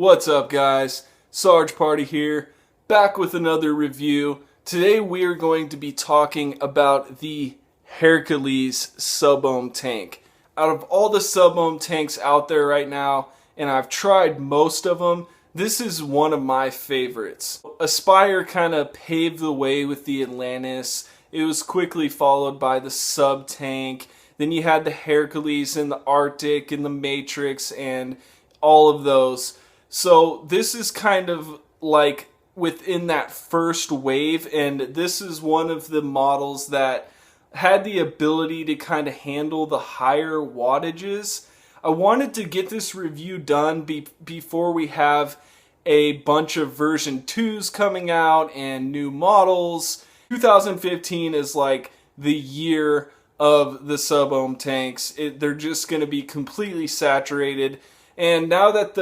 What's up, guys? SargeParty here, back with another review. Today we are going to be talking about the Herakles sub-ohm tank. Out of all the sub-ohm tanks out there right now, and I've tried most of them, this is one of my favorites. Aspire kind of paved the way with the Atlantis. It was quickly followed by the sub tank. Then you had the Herakles and the Arctic and the Matrix and all of those. So this is kind of like within that first wave, and this is one of the models that had the ability to kind of handle the higher wattages. I wanted to get this review done before we have a bunch of version 2s coming out and new models. 2015 is like the year of the sub-ohm tanks. They're just going to be completely saturated, and now that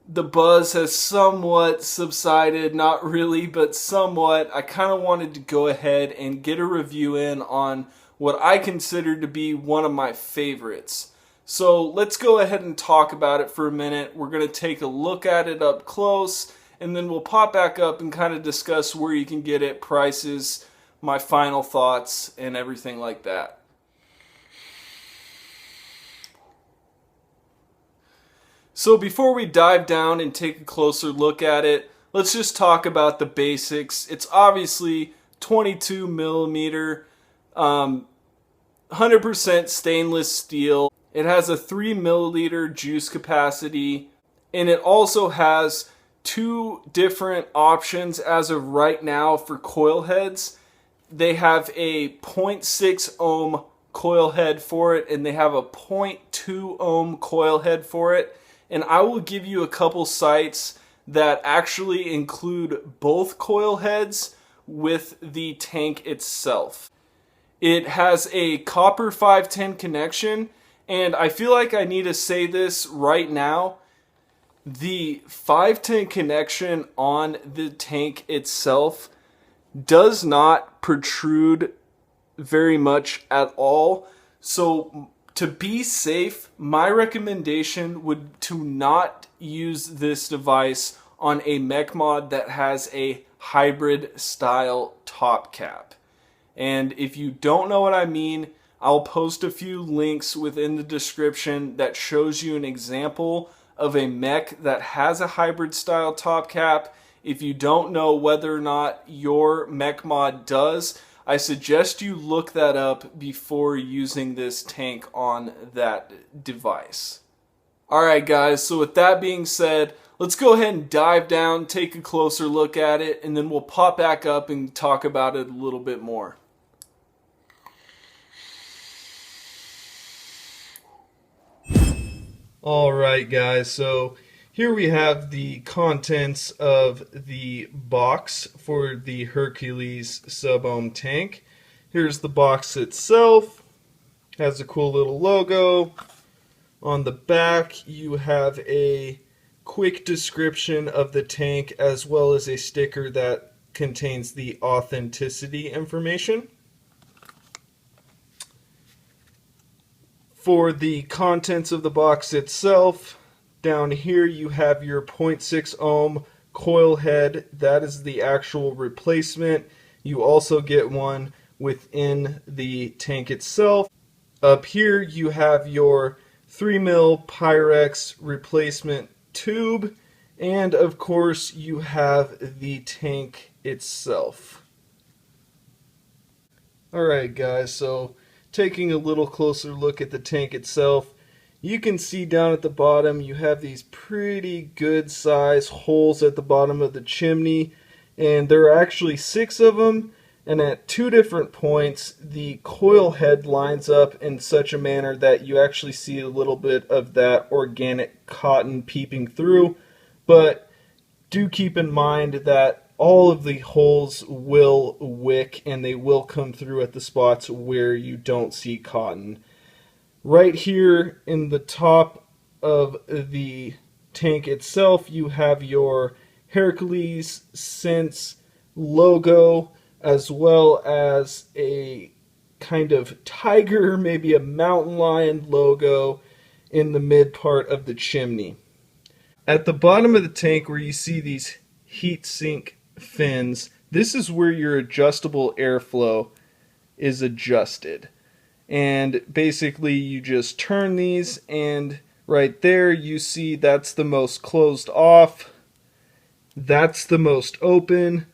the buzz has somewhat subsided, not really, but somewhat, I kind of wanted to go ahead and get a review in on what I consider to be one of my favorites. So let's go ahead and talk about it for a minute. We're going to take a look at it up close, and then we'll pop back up and kind of discuss where you can get it, prices, my final thoughts, and everything like that. So before we dive down and take a closer look at it, let's just talk about the basics. It's obviously 22 millimeter, 100% stainless steel. It has a 3 milliliter juice capacity, and it also has two different options as of right now for coil heads. They have a 0.6 ohm coil head for it, and they have a 0.2 ohm coil head for it. And I will give you a couple sites that actually include both coil heads with the tank itself. It has a copper 510 connection, and I feel like I need to say this right now. The 510 connection on the tank itself does not protrude very much at all. So to be safe, my recommendation would to not use this device on a mech mod that has a hybrid style top cap. And if you don't know what I mean, I'll post a few links within the description that shows you an example of a mech that has a hybrid style top cap. If you don't know whether or not your mech mod does, I suggest you look that up before using this tank on that device. Alright guys, so with that being said, let's go ahead and dive down, take a closer look at it, and then we'll pop back up and talk about it a little bit more. Alright guys, so here we have the contents of the box for the Herakles sub-ohm tank. Here's the box itself. Has a cool little logo. On the back you have a quick description of the tank as well as a sticker that contains the authenticity information. For the contents of the box itself, down here you have your 0.6 ohm coil head. That is the actual replacement. You also get one within the tank itself. Up here you have your 3 mil Pyrex replacement tube, and of course you have the tank itself. Alright guys, so taking a little closer look at the tank itself, you can see down at the bottom you have these pretty good size holes at the bottom of the chimney, and there are actually 6 of them, and at 2 different points the coil head lines up in such a manner that you actually see a little bit of that organic cotton peeping through. But do keep in mind that all of the holes will wick and they will come through at the spots where you don't see cotton. Right here in the top of the tank itself you have your Herakles Sense logo, as well as a kind of tiger, maybe a mountain lion logo in the mid part of the chimney. At the bottom of the tank where you see these heat sink fins, this is where your adjustable airflow is adjusted. And basically you just turn these, and right there you see that's the most closed off, that's the most open,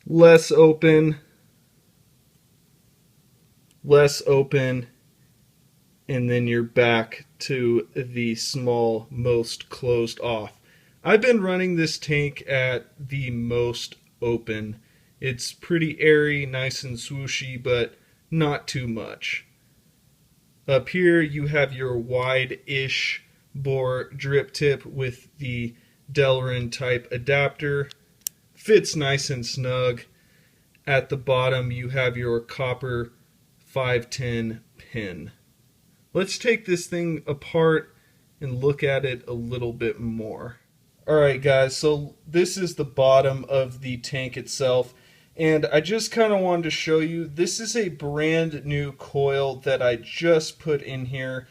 less open, less open, and then you're back to the small, most closed off. I've been running this tank at the most open. It's pretty airy, nice and swooshy, but not too much. Up here you have your wide-ish bore drip tip with the Delrin type adapter. Fits nice and snug. At the bottom you have your copper 510 pin. Let's take this thing apart and look at it a little bit more. Alright guys, so this is the bottom of the tank itself, and I just kind of wanted to show you, this is a brand new coil that I just put in here.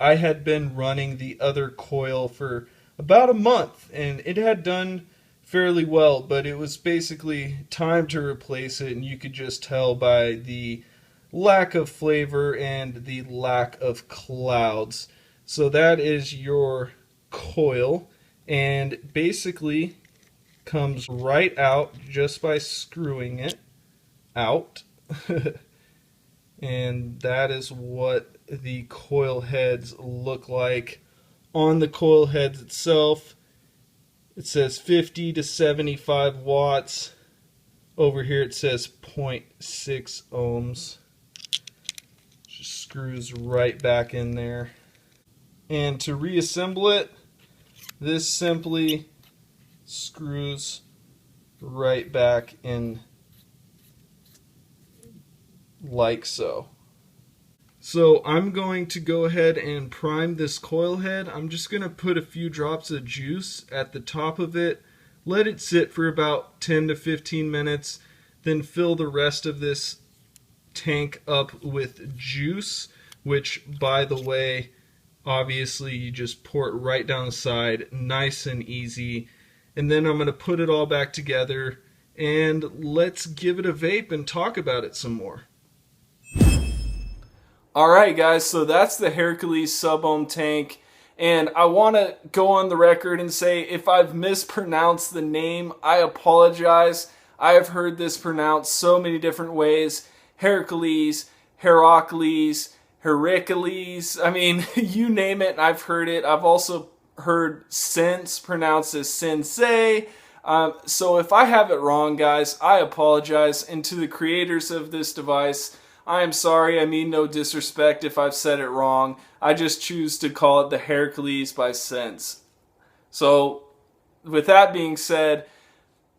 I had been running the other coil for about a month, and it had done fairly well, but it was basically time to replace it, and you could just tell by the lack of flavor and the lack of clouds. So that is your coil, and basically comes right out just by screwing it out. And that is what the coil heads look like. On the coil heads itself, it says 50 to 75 watts. Over here it says 0.6 ohms. Just screws right back in there. And to reassemble it, this simply screws right back in like so. So I'm going to go ahead and prime this coil head. I'm just going to put a few drops of juice at the top of it, let it sit for about 10 to 15 minutes, then fill the rest of this tank up with juice, which, by the way, obviously you just pour it right down the side, nice and easy. And then I'm going to put it all back together, and let's give it a vape and talk about it some more. Alright guys, so that's the Herakles sub-ohm tank, and I want to go on the record and say if I've mispronounced the name, I apologize. I have heard this pronounced so many different ways. Herakles, Herakles, I mean, you name it, I've heard it. I've also heard sense pronounced as sensei. So if I have it wrong, guys, I apologize. And to the creators of this device, I am sorry. I mean no disrespect if I've said it wrong. I just choose to call it the Herakles by sense. So with that being said,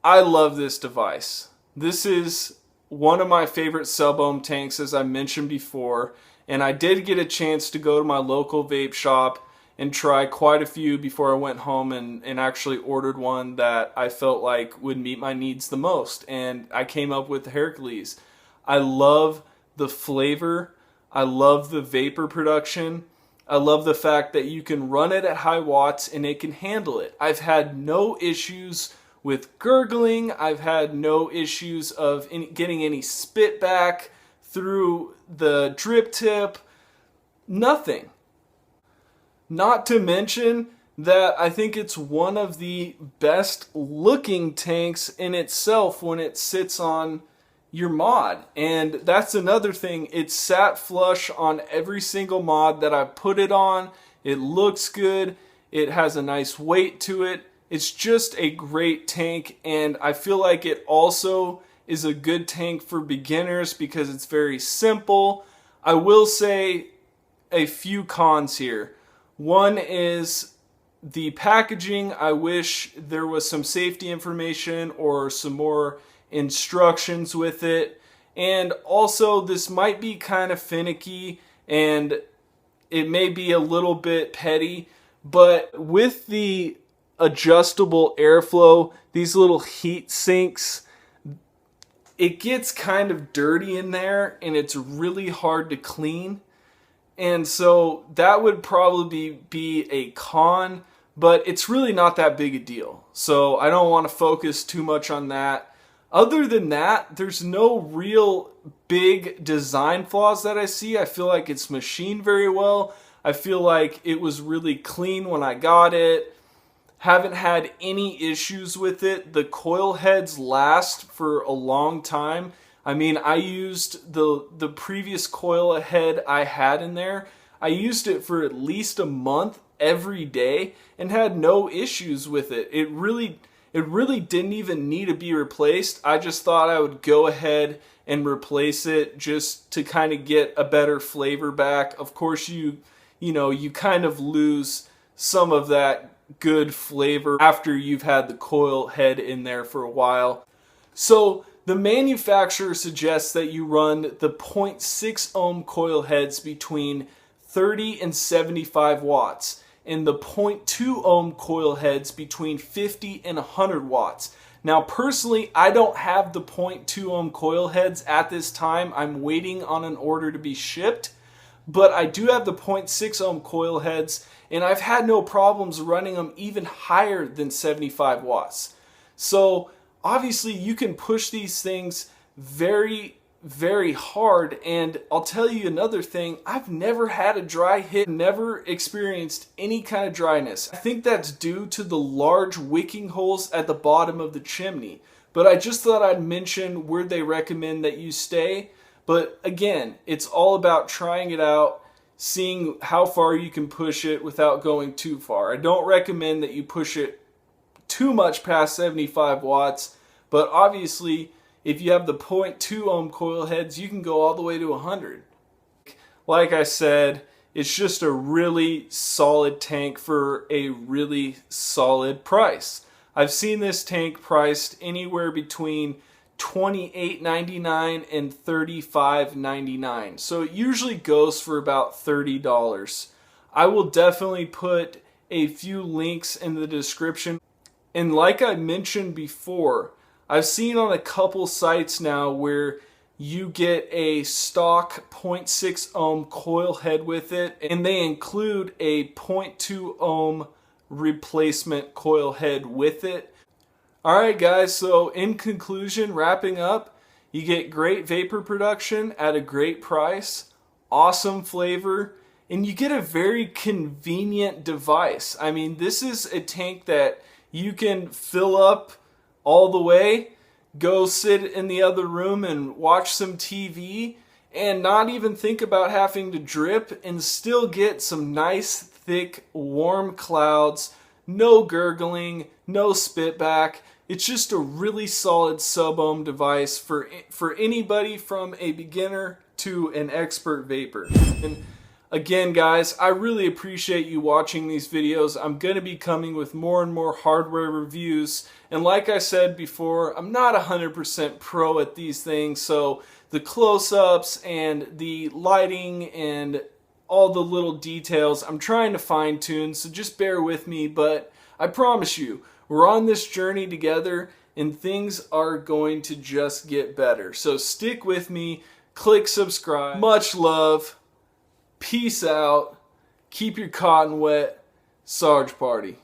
I love this device. This is one of my favorite sub-ohm tanks, as I mentioned before, and I did get a chance to go to my local vape shop and try quite a few before I went home and actually ordered one that I felt like would meet my needs the most, and I came up with the Herakles. I love the flavor, I love the vapor production, I love the fact that you can run it at high watts and it can handle it. I've had no issues with gurgling, I've had no issues of getting any spit back through the drip tip, nothing. Not to mention that I think it's one of the best looking tanks in itself when it sits on your mod. And that's another thing, it sat flush on every single mod that I put it on. It looks good, it has a nice weight to it. It's just a great tank, and I feel like it also is a good tank for beginners because it's very simple. I will say a few cons here. One is the packaging. I wish there was some safety information or some more instructions with it. And also, this might be kind of finicky and it may be a little bit petty, but with the adjustable airflow, these little heat sinks, it gets kind of dirty in there and it's really hard to clean. And so that would probably be a con, but it's really not that big a deal. So I don't want to focus too much on that. Other than that, there's no real big design flaws that I see. I feel like it's machined very well. I feel like it was really clean when I got it. Haven't had any issues with it. The coil heads last for a long time. I mean, I used the previous coil head I had in there. I used it for at least a month every day and had no issues with it. It really didn't even need to be replaced. I just thought I would go ahead and replace it just to kind of get a better flavor back. Of course, you kind of lose some of that good flavor after you've had the coil head in there for a while. So the manufacturer suggests that you run the 0.6 ohm coil heads between 30 and 75 watts and the 0.2 ohm coil heads between 50 and 100 watts. Now personally, I don't have the 0.2 ohm coil heads at this time. I'm waiting on an order to be shipped, but I do have the 0.6 ohm coil heads, and I've had no problems running them even higher than 75 watts. So obviously you can push these things very, very hard, and I'll tell you another thing, I've never had a dry hit, never experienced any kind of dryness. I think that's due to the large wicking holes at the bottom of the chimney, but I just thought I'd mention where they recommend that you stay. But again, it's all about trying it out, seeing how far you can push it without going too far. I don't recommend that you push it too much past 75 watts, but obviously if you have the 0.2 ohm coil heads, you can go all the way to 100. Like I said, it's just a really solid tank for a really solid price. I've seen this tank priced anywhere between $28.99 and $35.99. So it usually goes for about $30. I will definitely put a few links in the description. And like I mentioned before, I've seen on a couple sites now where you get a stock 0.6 ohm coil head with it, and they include a 0.2 ohm replacement coil head with it. Alright guys, so in conclusion, wrapping up, you get great vapor production at a great price, awesome flavor, and you get a very convenient device. I mean, this is a tank that you can fill up all the way, go sit in the other room and watch some TV, and not even think about having to drip, and still get some nice, thick, warm clouds, no gurgling, no spitback. It's just a really solid sub-ohm device for anybody from a beginner to an expert vapor. And again, guys, I really appreciate you watching these videos. I'm going to be coming with more and more hardware reviews. And like I said before, I'm not 100% pro at these things, so the close-ups and the lighting and all the little details, I'm trying to fine-tune, so just bear with me. But I promise you, we're on this journey together, and things are going to just get better. So stick with me, click subscribe. Much love. Peace out. Keep your cotton wet. Sarge Party.